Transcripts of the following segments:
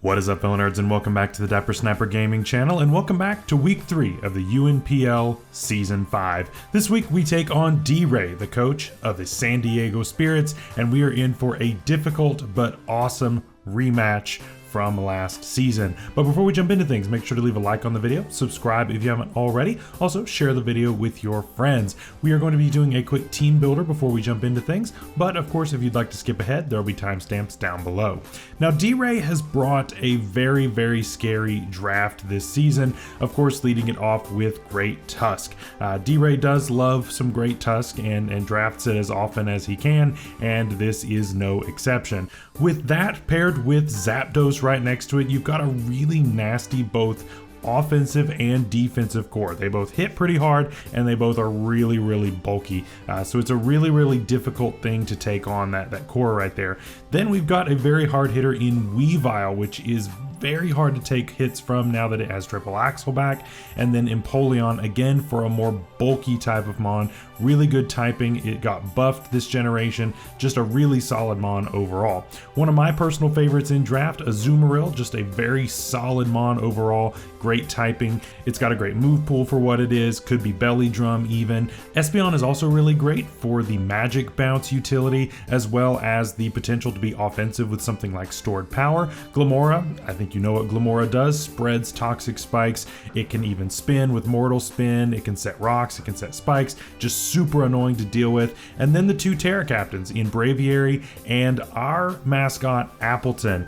What is up, fellow nerds, and welcome back to the Dapper Snapper Gaming channel, and welcome back to week 3 of the UNPL Season 5. This week we take on DARKRAI, the coach of the San Diego Spirits, and we are in for a difficult but awesome rematch from last season. But before we jump into things, make sure to leave a like on the video, subscribe if you haven't already, also share the video with your friends. We are going to be doing a quick team builder before we jump into things, but of course if you'd like to skip ahead, there will be timestamps down below. Now DARKRAI has brought a very scary draft this season, of course leading it off with Great Tusk. DARKRAI does love some Great Tusk and drafts it as often as he can, and this is no exception. With that paired with Zapdos right next to it, you've got a really nasty both offensive and defensive core. They both hit pretty hard and they both are really bulky. So it's a really difficult thing to take on that core right there. Then we've got a very hard hitter in Wifi, which is very hard to take hits from now that it has triple axle back, and then Empoleon again for a more bulky type of mon. Really good typing. It got buffed this generation. Just a really solid mon overall. One of my personal favorites in draft, Azumarill, just a very solid mon overall. Great typing. It's got a great move pool for what it is. Could be belly drum even. Espeon is also really great for the magic bounce utility, as well as the potential to be offensive with something like stored power. Glimmora, I think you know what Glimmora does, spreads toxic spikes. It can even spin with Mortal Spin. It can set rocks, it can set spikes. Just super annoying to deal with. And then the two Terra Captains in Braviary and our mascot Appleton.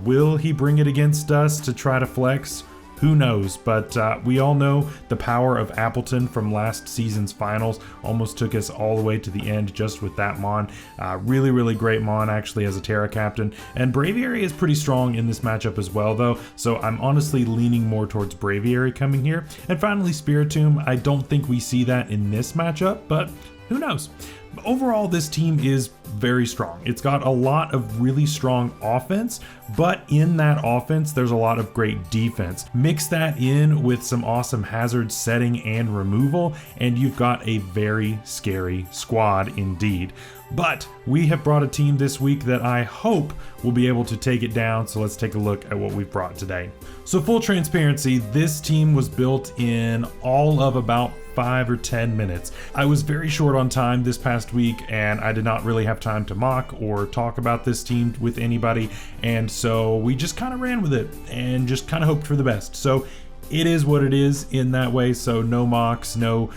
Will he bring it against us to try to flex? Who knows, but we all know the power of Appleton from last season's finals. Almost took us all the way to the end just with that mon. Really great mon actually as a Terra Captain. And Braviary is pretty strong in this matchup as well though, so I'm honestly leaning more towards Braviary coming here. And finally Spiritomb, I don't think we see that in this matchup, but who knows. Overall, this team is very strong. It's got a lot of really strong offense, but in that offense, there's a lot of great defense. Mix that in with some awesome hazard setting and removal, and you've got a very scary squad indeed. But we have brought a team this week that I hope will be able to take it down, so let's take a look at what we've brought today. So full transparency, this team was built in all of about 5 or 10 minutes. I was very short on time this past week and I did not really have time to mock or talk about this team with anybody, and so we just kind of ran with it and just kind of hoped for the best. So it is what it is in that way, so no mocks, no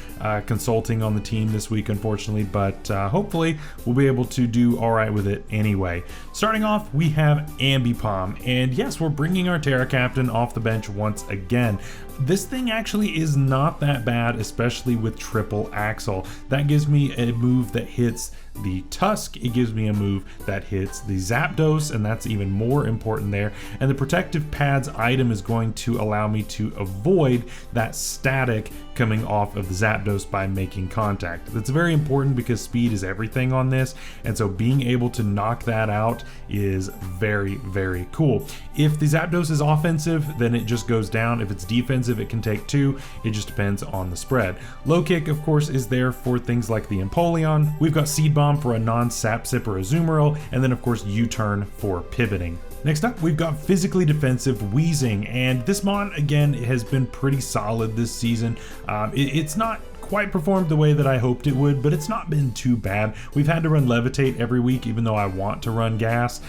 consulting on the team this week unfortunately, but hopefully we'll be able to do all right with it anyway. Starting off, we have Ambipom, and yes, we're bringing our Terra Captain off the bench once again. This thing actually is not that bad, especially with triple axle. That gives me a move that hits the Tusk, it gives me a move that hits the Zapdos, and that's even more important there. And the Protective Pads item is going to allow me to avoid that static coming off of the Zapdos by making contact. That's very important because speed is everything on this, and so being able to knock that out is very cool. If the Zapdos is offensive, then it just goes down. If it's defensive, it can take 2. It just depends on the spread. Low kick, of course, is there for things like the Empoleon. We've got Seed Bomb for a non-sap sipper Azumarill, and then of course U-turn for pivoting. Next up, we've got physically defensive Wheezing, and this mon again has been pretty solid this season. It's not quite performed the way that I hoped it would, but it's not been too bad. We've had to run Levitate every week, even though I want to run Gas,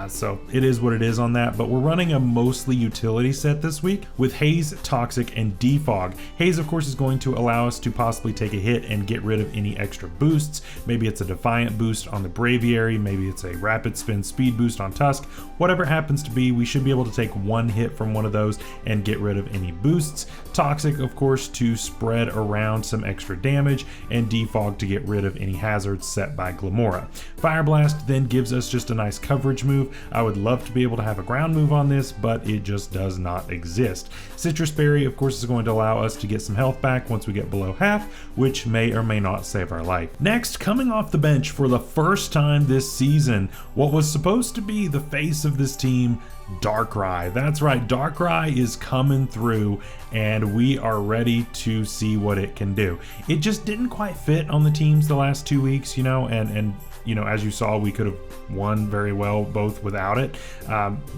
so it is what it is on that. But we're running a mostly utility set this week with Haze, Toxic, and Defog. Haze, of course, is going to allow us to possibly take a hit and get rid of any extra boosts. Maybe it's a Defiant boost on the Braviary, maybe it's a Rapid Spin speed boost on Tusk. Whatever it happens to be, we should be able to take one hit from one of those and get rid of any boosts. Toxic, of course, to spread around some extra damage, and Defog to get rid of any hazards set by Glimmora. Fire Blast then gives us just a nice coverage move. I would love to be able to have a ground move on this, but it just does not exist. Citrus Berry, of course, is going to allow us to get some health back once we get below half, which may or may not save our life. Next, coming off the bench for the first time this season, what was supposed to be the face of this team, DARKRAI. That's right, DARKRAI is coming through and we are ready to see what it can do. It just didn't quite fit on the teams the last 2 weeks, you know, and you know, as you saw, we could have won very well both without it.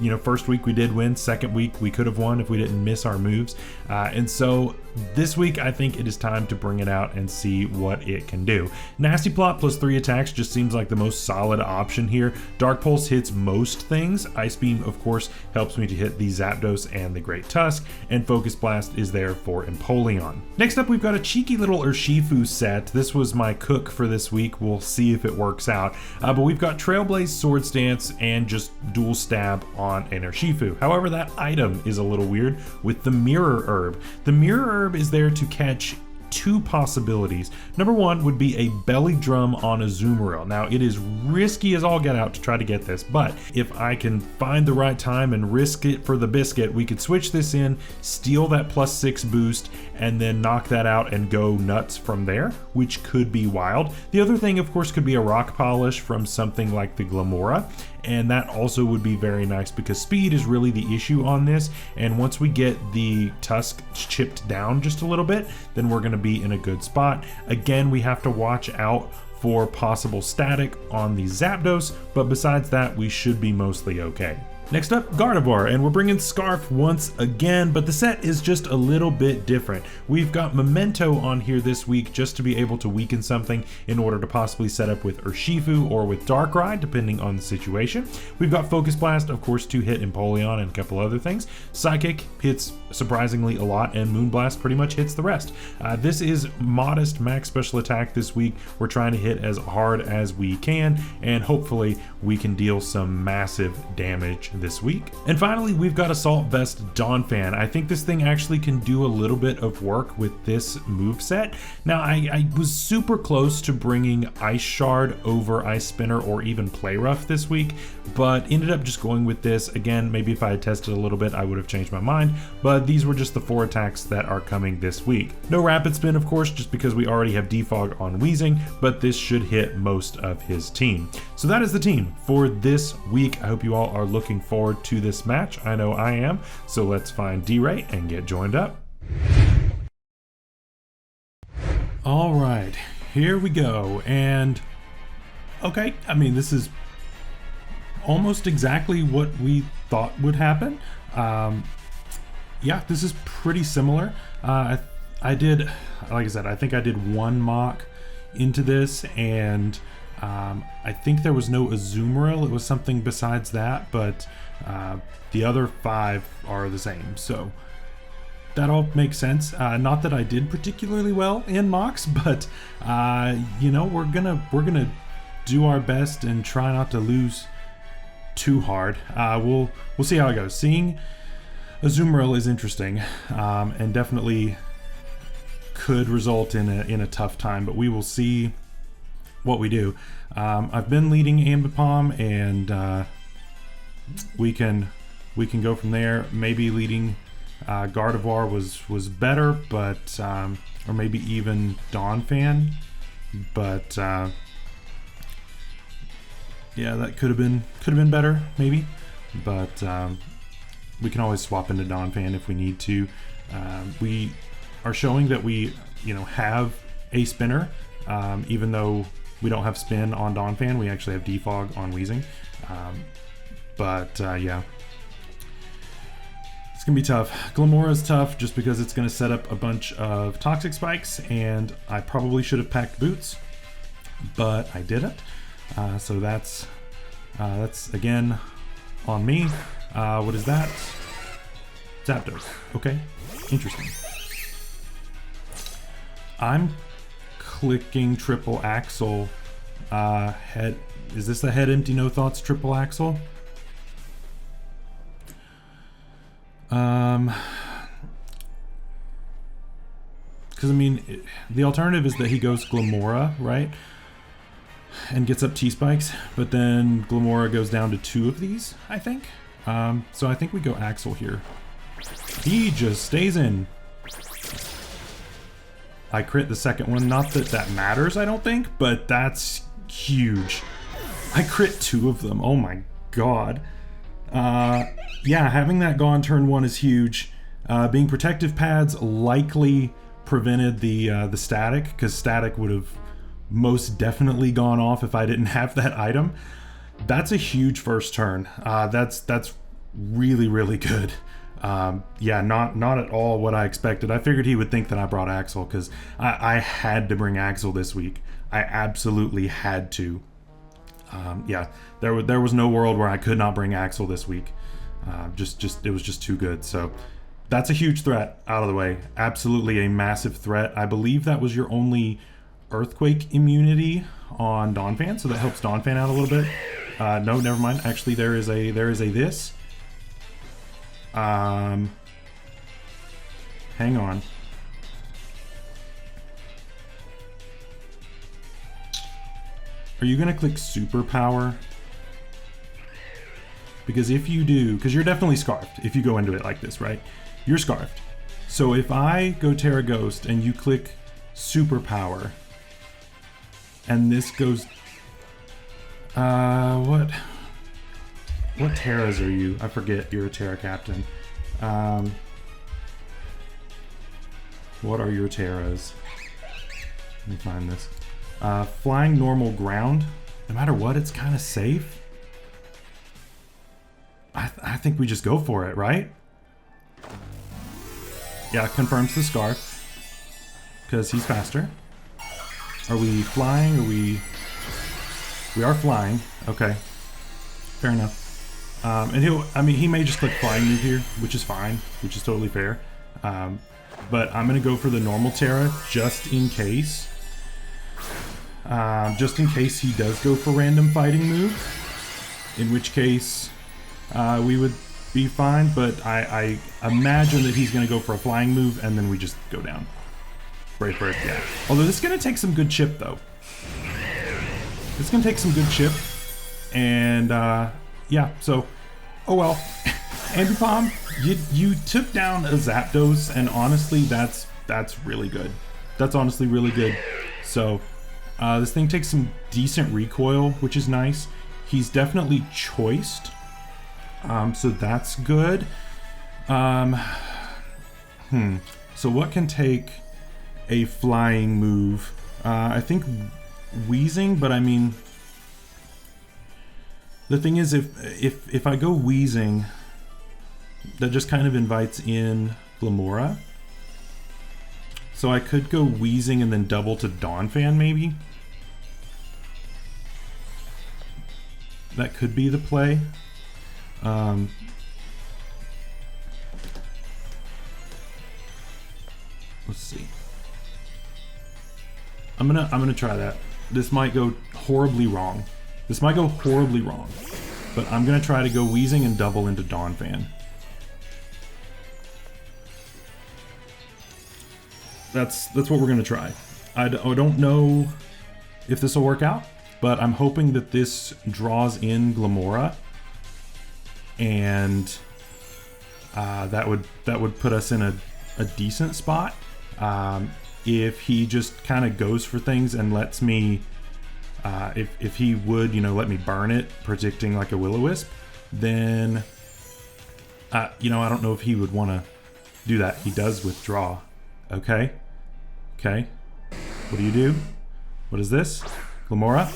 You know, first week we did win, second week we could have won if we didn't miss our moves. And so this week I think it is time to bring it out and see what it can do. Nasty Plot plus 3 attacks just seems like the most solid option here. Dark Pulse hits most things. Ice Beam, of course, helps me to hit the Zapdos and the Great Tusk, and Focus Blast is there for Empoleon. Next up, we've got a cheeky little Urshifu set. This was my cook for this week. We'll see if it works out. But we've got Trailblaze, Swords Dance, and just Dual Stab on an Urshifu. However, that item is a little weird with the Mirror Herb. The Mirror Herb is there to catch 2 possibilities. Number 1 would be a belly drum on a Azumarill. Now it is risky as all get out to try to get this, but if I can find the right time and risk it for the biscuit, we could switch this in, steal that +6 boost, and then knock that out and go nuts from there, which could be wild. The other thing, of course, could be a Rock Polish from something like the Glamora, and that also would be very nice because speed is really the issue on this, and once we get the Tusk chipped down just a little bit, then we're going to be in a good spot. Again, we have to watch out for possible static on the Zapdos, but besides that, we should be mostly okay. Next up, Gardevoir, and we're bringing Scarf once again, but the set is just a little bit different. We've got Memento on here this week just to be able to weaken something in order to possibly set up with Urshifu or with Darkrai, depending on the situation. We've got Focus Blast, of course, to hit Empoleon and a couple other things. Psychic hits surprisingly a lot, and Moonblast pretty much hits the rest. This is modest max special attack this week. We're trying to hit as hard as we can, and hopefully we can deal some massive damage this week. And finally, we've got Assault Vest Donphan. I think this thing actually can do a little bit of work with this moveset. Now, I was super close to bringing Ice Shard over Ice Spinner or even Play Rough this week, but ended up just going with this. Again, maybe if I had tested a little bit, I would have changed my mind, but these were just the 4 attacks that are coming this week. No Rapid Spin, of course, just because we already have Defog on Weezing, but this should hit most of his team. So that is the team for this week. I hope you all are looking forward to this match. I know I am. So let's find DARKRAI and get joined up. All right, here we go. And okay, I mean, this is almost exactly what we thought would happen. Yeah, this is pretty similar. I did, like I said, I think I did 1 mock into this, and I think there was no Azumarill. It was something besides that, but the other 5 are the same. So that all makes sense. Not that I did particularly well in mocks, but you know, we're gonna do our best and try not to lose too hard. We'll see how it goes. Seeing Azumarill is interesting, and definitely could result in a tough time, but we will see what we do. I've been leading Ambipom, and we can go from there. Maybe leading Gardevoir was better, but or maybe even Donphan, but yeah, that could have been better, maybe. But we can always swap into Donphan if we need to. We are showing that we, you know, have a spinner, even though we don't have spin on Donphan. We actually have defog on Weezing. Yeah, it's gonna be tough. Glamora is tough just because it's gonna set up a bunch of toxic spikes, and I probably should have packed boots, but I didn't. So that's again on me. What is that? Zapdos. Okay, interesting. I'm clicking triple axle. Head. Is this the head empty no thoughts triple axle? Because I mean, the alternative is that he goes Glamora, right? And gets up T-spikes, but then Glamora goes down to 2 of these, I think. So I think we go Axel here. He just stays in. I crit the second one. Not that that matters, I don't think, but that's huge. I crit 2 of them. Oh my god. Yeah, having that gone turn 1 is huge. Being protective pads likely prevented the static, because static would most definitely gone off if I didn't have that item. That's a huge first turn. That's really, really good. Yeah, not at all what I expected. I figured he would think that I brought Axel, because I had to bring Axel this week. I absolutely had to. Yeah, there was no world where I could not bring Axel this week. It was just too good. So that's a huge threat out of the way. Absolutely a massive threat. I believe that was your only earthquake immunity on Donphan, so that helps Donphan out a little bit. No, never mind. Actually, there is a this. Hang on. Are you gonna click superpower? Because if you do, because you're definitely scarfed if you go into it like this, right? You're scarfed. So if I go Terra Ghost and you click superpower, and this goes, what Terras are you? I forget. You're a Terra captain. What are your Terras? Let me find this. Flying normal ground. No matter what, it's kind of safe. I think we just go for it, right? Yeah, confirms the scarf. Because he's faster. Are we flying? We are flying. Okay. Fair enough. And he may just click flying move here, which is fine, which is totally fair. But I'm gonna go for the normal Terra just in case. Just in case he does go for random fighting move, in which case we would be fine. But I imagine that he's gonna go for a flying move, and then we just go down. Brave, yeah. Although this is gonna take some good chip though. It's gonna take some good chip, and yeah. So, oh well. Ambipom, you took down a Zapdos, and honestly, that's really good. That's honestly really good. So, this thing takes some decent recoil, which is nice. He's definitely choiced, so that's good. So what can take a flying move? I think Wheezing, but I mean, the thing is, if I go Wheezing, that just kind of invites in Glamora. So I could go Wheezing and then double to Donphan, maybe. That could be the play. Let's see. I'm gonna try that. This might go horribly wrong. This might go horribly wrong. But I'm gonna try to go Wheezing and double into Donphan. That's what we're gonna try. I don't know if this will work out, but I'm hoping that this draws in Glamora, and that would put us in a decent spot. If he just kind of goes for things and lets me, if he would, let me burn it, predicting like a Will-O-Wisp, then, I don't know if he would want to do that. He does withdraw. Okay. What do you do? What is this? Glamora?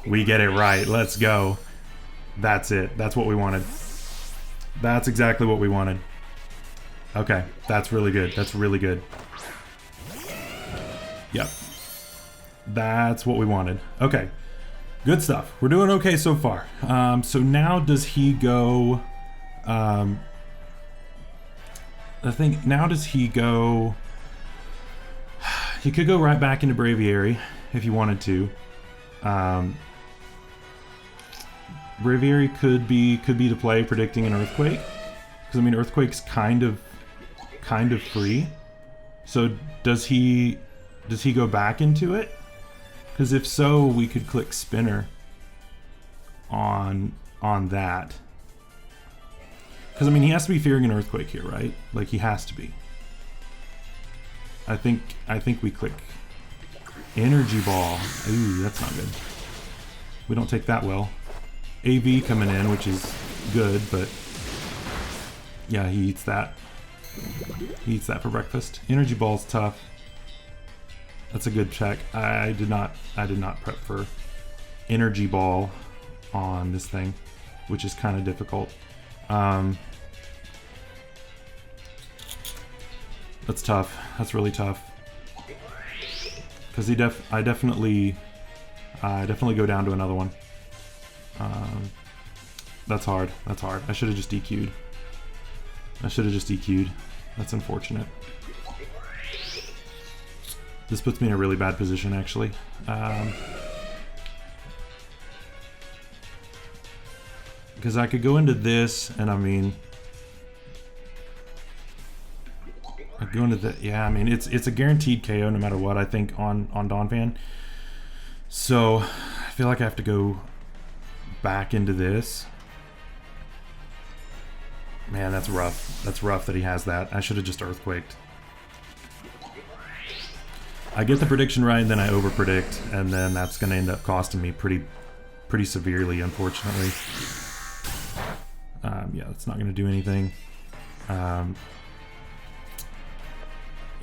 We get it right. Let's go. That's it. That's what we wanted. That's exactly what we wanted. Okay. That's really good. That's really good. Yep. That's what we wanted. Okay. Good stuff. We're doing okay so far. So now does he go... now does he go... He could go right back into Braviary if he wanted to. Braviary could be the play, predicting an Earthquake, because I mean Earthquake's kind of free. So does he go back into it? Because if so, we could click Spinner on that. Because I mean he has to be fearing an Earthquake here, right? Like he has to be. I think we click Energy Ball. Ooh, that's not good. We don't take that well. AV coming in, which is good, but yeah, he eats that. He eats that for breakfast. Energy Ball's tough. That's a good check. I did not prep for energy ball on this thing, which is kind of difficult. That's tough. That's really tough. Because I definitely go down to another one. That's hard. That's hard. I should have just DQ'd. That's unfortunate. This puts me in a really bad position, actually. Because I could go into this, and I mean, I go into the, yeah, I mean, it's a guaranteed KO no matter what, I think, on Donphan. So I feel like I have to go back into this. Man, that's rough. That's rough that he has that. I should have just earthquaked. I get the prediction right, and then I overpredict, and then that's going to end up costing me pretty severely, unfortunately. Yeah, that's not going to do anything.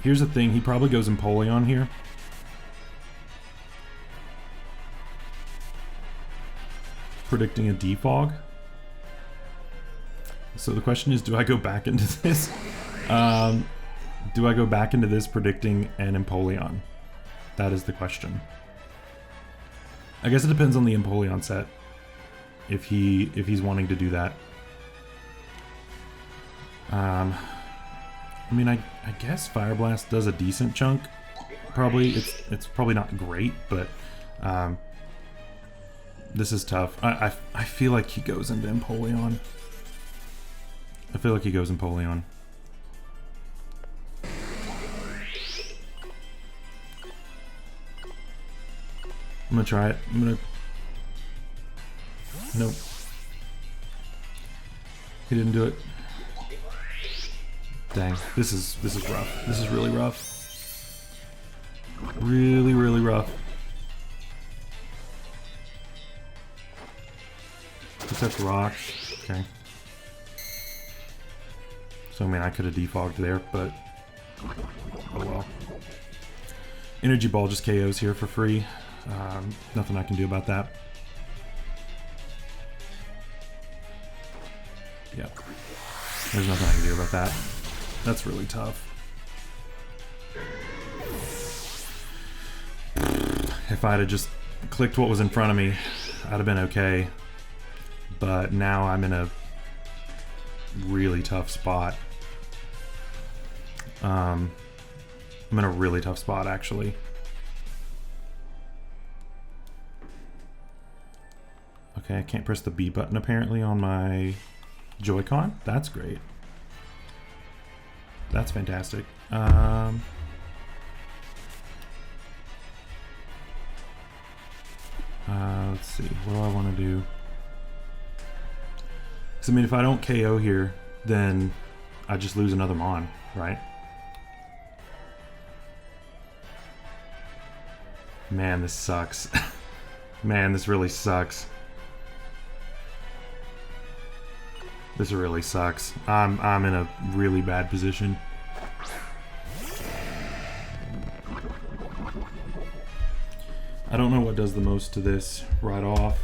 Here's the thing, he probably goes Empoleon here. Predicting a defog. So the question is, do I go back into this? Do I go back into this predicting an Empoleon? That is the question. I guess it depends on the Empoleon set. If he's wanting to do that. I mean, I guess Fire Blast does a decent chunk. Probably it's probably not great, but this is tough. I feel like he goes into Empoleon. I feel like he goes Empoleon. I'm gonna try it. Nope. He didn't do it. Dang, this is rough. This is really rough. Really, really rough. Protect rock. Okay. So I mean, I could have defogged there, but oh well. Energy Ball just KOs here for free. Nothing I can do about that. Yep. There's nothing I can do about that. That's really tough. If I'd have just clicked what was in front of me, I'd have been okay. But now I'm in a really tough spot. I'm in a really tough spot, actually. Okay, I can't press the B button apparently on my Joy-Con. That's great. That's fantastic. Let's see, what do I want to do? Because I mean, if I don't KO here, then I just lose another Mon, right? Man, this sucks. Man, this really sucks. This really sucks. I'm in a really bad position. I don't know what does the most to this right off.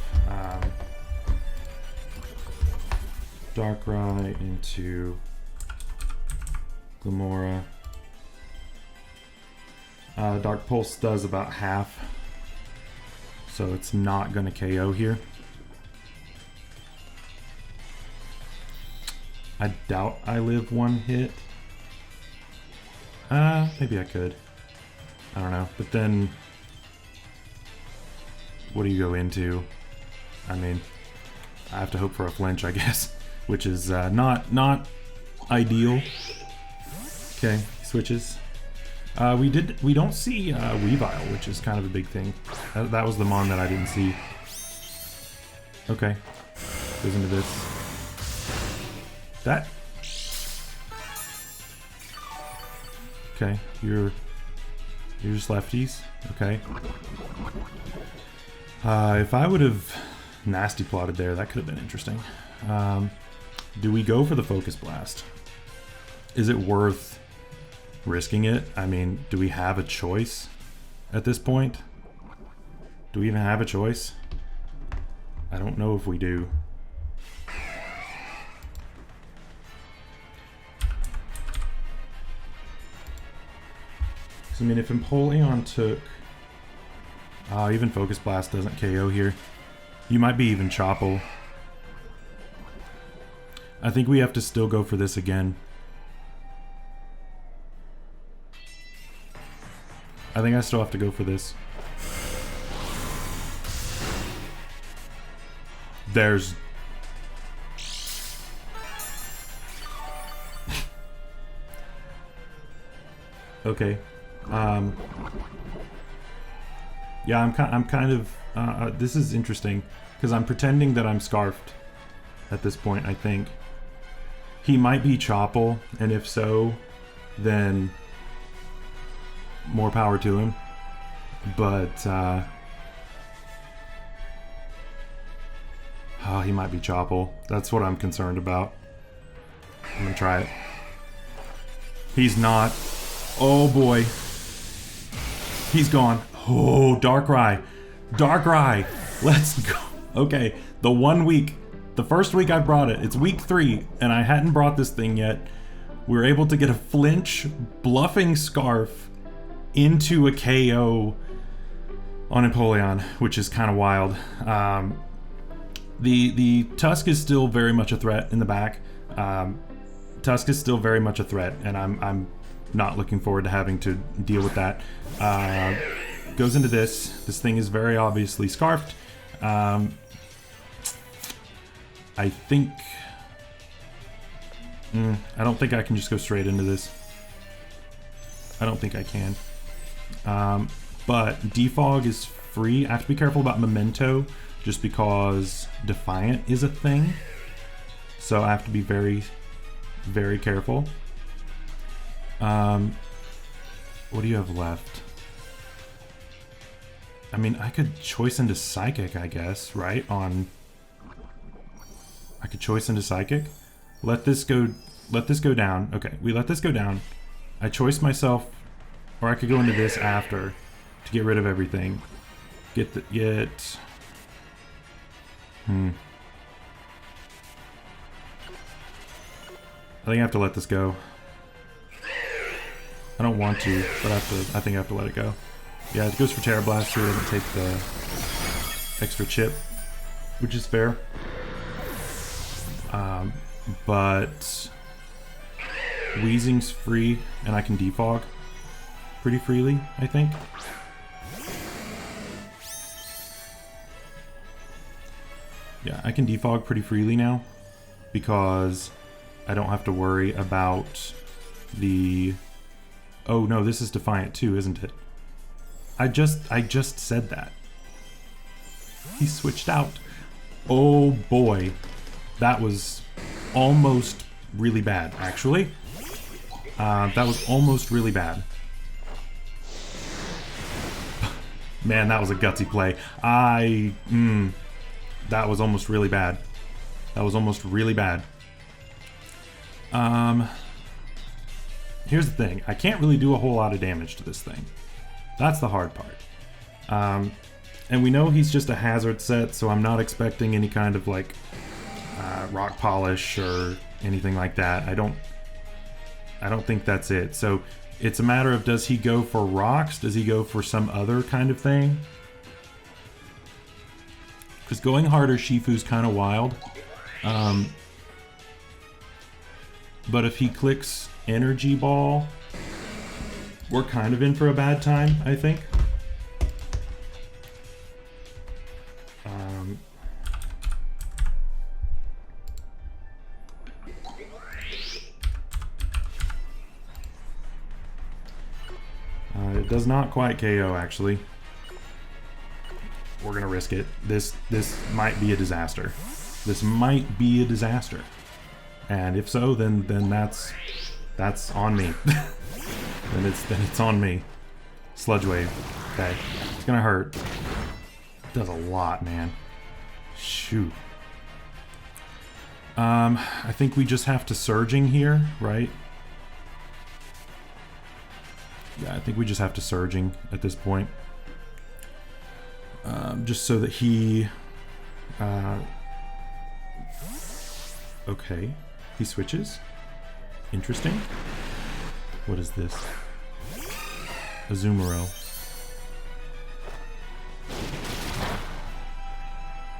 Darkrai into Glamora. Dark Pulse does about half, so it's not going to KO here. I doubt I live one hit. Maybe I could. I don't know. But then, what do you go into? I mean, I have to hope for a flinch, I guess, which is not ideal. Okay, switches. We don't see Weavile, which is kind of a big thing. That was the Mon that I didn't see. Okay, goes into this. That. Okay, you're just lefties. Okay. If I would have nasty plotted there, that could have been interesting. Do we go for the Focus Blast? Is it worth risking it? I mean, do we have a choice? at this point. Do we even have a choice? I don't know if we do. I mean, if Empoleon took... even Focus Blast doesn't KO here. You might be even Chople. I think we have to still go for this again. I think I still have to go for this. There's... okay. Yeah, I'm kind of, this is interesting, because I'm pretending that I'm Scarfed at this point, I think. He might be Chople, and if so, then more power to him. But, oh, he might be Chople. That's what I'm concerned about. I'm gonna try it. He's not. Oh boy. He's gone. Oh, Darkrai. Darkrai. Let's go. Okay, the 1 week. The first week I brought it. It's week 3, and I hadn't brought this thing yet. We were able to get a flinch, bluffing Scarf into a KO on Empoleon, which is kind of wild. The Tusk is still very much a threat in the back. Tusk is still very much a threat, and I'm not looking forward to having to deal with that. Goes into this. This thing is very obviously Scarfed. I think... I don't think I can just go straight into this. I don't think I can. But Defog is free. I have to be careful about Memento, just because Defiant is a thing. So I have to be very, very careful. What do you have left? I mean, I could choice into Psychic, I guess, right? I could choice into Psychic. Let this go down. Okay, we let this go down. I choice myself, or I could go into this after to get rid of everything. I think I have to let this go. I don't want to, but I think I have to let it go. Yeah, it goes for Terra Blast, so it doesn't take the extra chip, which is fair. But Weezing's free, and I can defog pretty freely, I think. Yeah, I can defog pretty freely now, because I don't have to worry about the... Oh no, this is Defiant too, isn't it? I just said that. He switched out. Oh boy. That was almost really bad, actually. That was almost really bad. Man, that was a gutsy play. That was almost really bad. That was almost really bad. Here's the thing. I can't really do a whole lot of damage to this thing. That's the hard part. And we know he's just a hazard set, so I'm not expecting any kind of like rock polish or anything like that. I don't think that's it. So it's a matter of, does he go for rocks? Does he go for some other kind of thing? Because going harder Shifu's kind of wild. But if he clicks Energy Ball, we're kind of in for a bad time, I think. It does not quite KO, actually. We're gonna risk it. This might be a disaster. This might be a disaster. And if so, then that's on me. then it's on me. Sludge Wave. Okay. It's gonna hurt. It does a lot, man. Shoot. I think we just have to Surging here, right? Yeah, I think we just have to surging at this point. Just so that he... okay, he switches. Interesting. What is this? Azumarill.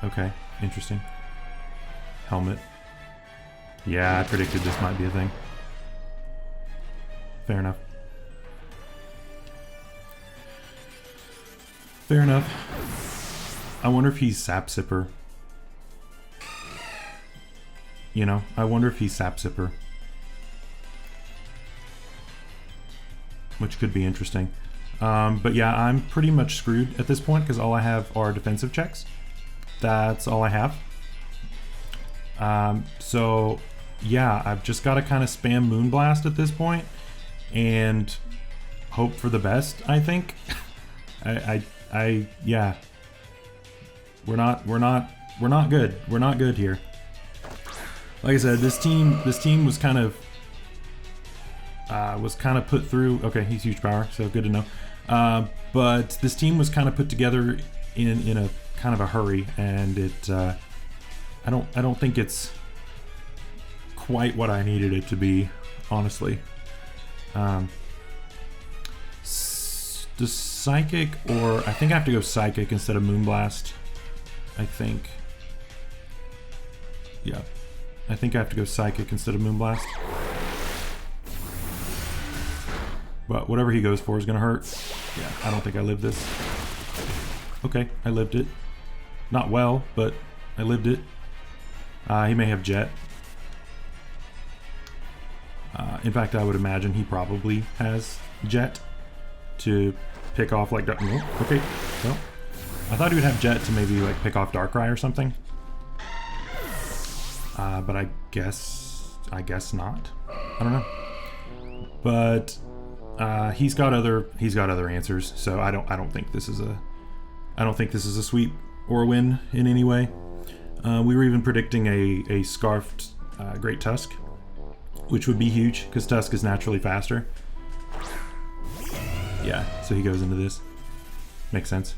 Okay, interesting. Helmet. Yeah, I predicted this might be a thing. Fair enough. Fair enough. I wonder if he's Sap Sipper. You know, I wonder if he's Sap Sipper. Which could be interesting. But yeah, I'm pretty much screwed at this point because all I have are defensive checks. That's all I have. So yeah, I've just got to kind of spam Moonblast at this point and hope for the best, I think. Yeah. We're not good. We're not good here. Like I said, this team was kind of put through. Okay, he's huge power, so good to know. But this team was kind of put together in a kind of a hurry, and it I don't think it's quite what I needed it to be, honestly. The Psychic, or I think I have to go Psychic instead of Moonblast. I think. Yeah, I think I have to go Psychic instead of Moonblast. But whatever he goes for is gonna hurt. Yeah, I don't think I lived this. Okay, I lived it. Not well, but I lived it. He may have Jet. In fact, I would imagine he probably has Jet to pick off like... No, okay, well, I thought he would have Jet to maybe like pick off Darkrai or something. But I guess not. I don't know. But he's got other answers, so I don't think this is a sweep or a win in any way. We were even predicting a Scarfed Great Tusk, which would be huge because Tusk is naturally faster. Yeah, so he goes into this. Makes sense.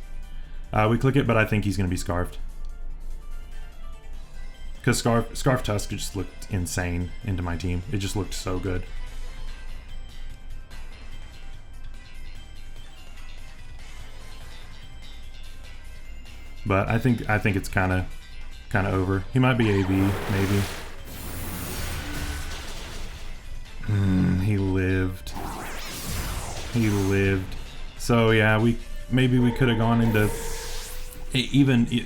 We click it, but I think he's going to be Scarfed. Because Scarf Tusk just looked insane into my team. It just looked so good. But I think it's kind of over. He might be AV, maybe. He lived. He lived. So yeah, maybe we could have gone into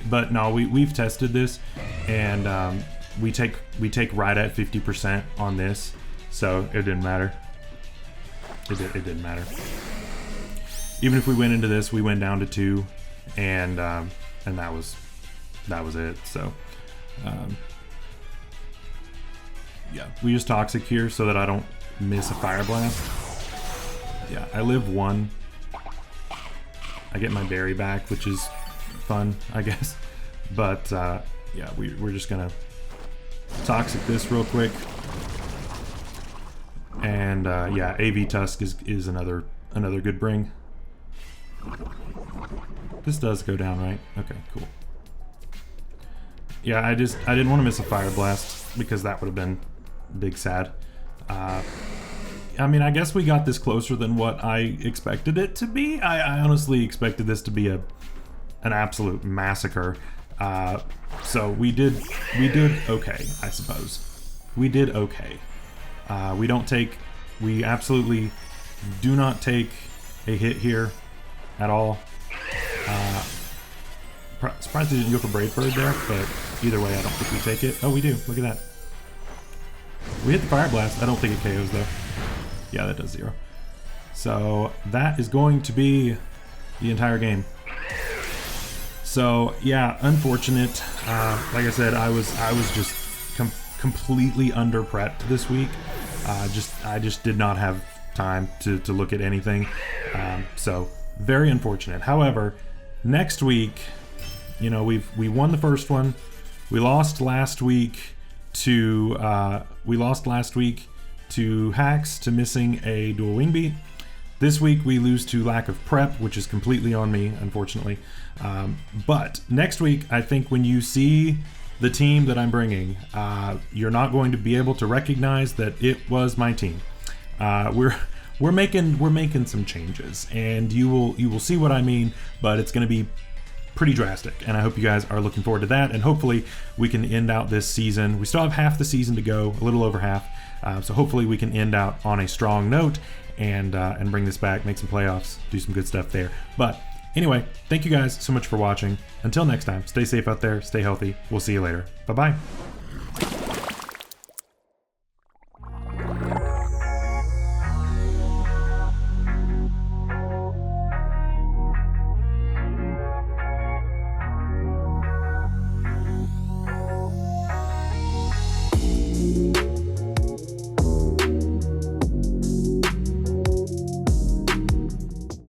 but no, we've tested this, and we take right at 50% on this, so it didn't matter. It didn't matter. Even if we went into this, we went down to 2, and that was it. So yeah, we use Toxic here so that I don't miss a Fire Blast. Yeah, I live 1. I get my berry back, which is fun, I guess. But yeah, we're just gonna Toxic this real quick. And yeah, AV Tusk is another good bring. This does go down, right? Okay, cool. Yeah, I didn't want to miss a Fire Blast because that would have been big sad. I mean, I guess we got this closer than what I expected it to be. I honestly expected this to be an absolute massacre. So we did okay, I suppose. We did okay. We absolutely do not take a hit here at all. Surprised we didn't go for Brave Bird there, but either way, I don't think we take it. Oh, we do. Look at that. We hit the Fire Blast. I don't think it KOs though. Yeah, that does 0. So that is going to be the entire game. So yeah, unfortunate. Like I said, I was just completely under prepped this week. I just did not have time to look at anything. So very unfortunate. However, next week, you know, we won the first one. We lost last week to Hacks, to missing a dual wing beat. This week we lose to lack of prep, which is completely on me, unfortunately. But next week, I think when you see the team that I'm bringing, you're not going to be able to recognize that it was my team. We're making some changes, and you will see what I mean. But it's going to be pretty drastic, and I hope you guys are looking forward to that. And hopefully we can end out this season. We still have half the season to go, a little over half. So hopefully we can end out on a strong note and bring this back, make some playoffs, do some good stuff there. But anyway, thank you guys so much for watching. Until next time, stay safe out there, stay healthy. We'll see you later. Bye-bye.